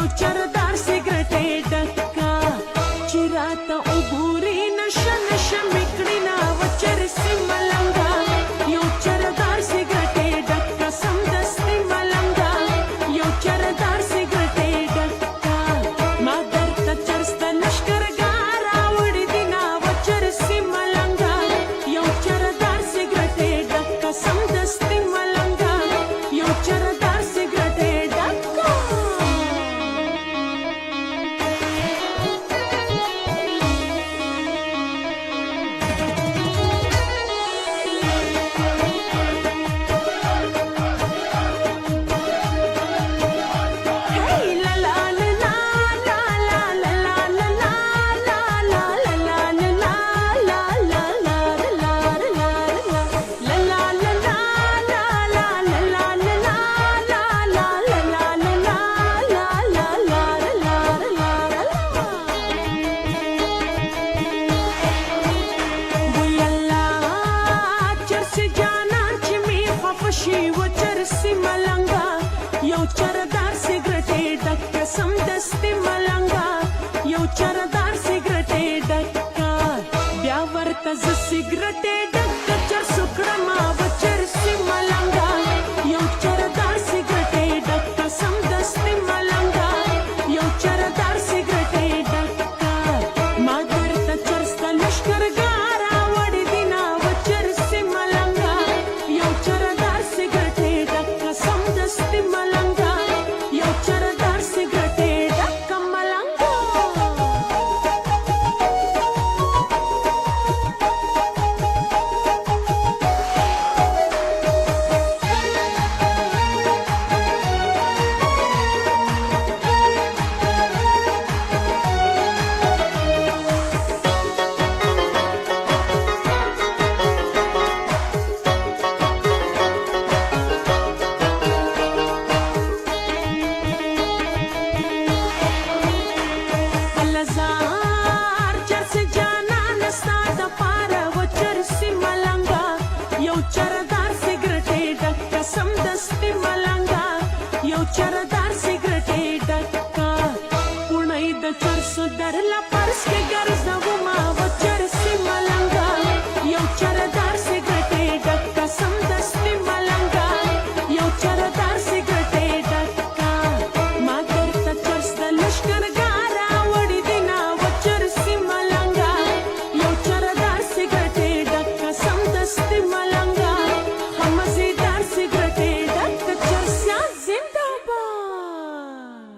یو چردار سیګریټ ډکا چې راته وګوري نشه نشه مې کړي نا وچرسي ملنګا یو چردار سیګریټ ډکا سمدستي ملنګا یو چردار سیګریټ ډکا ما درته چرسته لشکرګاه راوړي دي نا وچرسي ملنګا یو چردار سیګریټ ډکا سمدستي ملنګا یو چردار سیګریټ ډکا یو چردار سیګریټ ډکا سمدستي ملنګا یو چردار سیګریټ ډکا بیا ورته زه سیګریټ ډکا چرسو کړمه وچرسي ملنګا یو چردار سیګریټ ډکا سمدستي ملنګا یو چردار سیګریټ ډکا ما درته چرسته لشکرګاه راوړي دي نا وچرسي ملنګا یو چردار سیګریټ ډکا سمدستي ملنګا یو چردار سیګریټ ډکا ملنګا الزار چرسي جانان ستا دپاره وچرسي ملنګا یو چردار سیګریټ ډکا سمدستي ملنګا یو چردار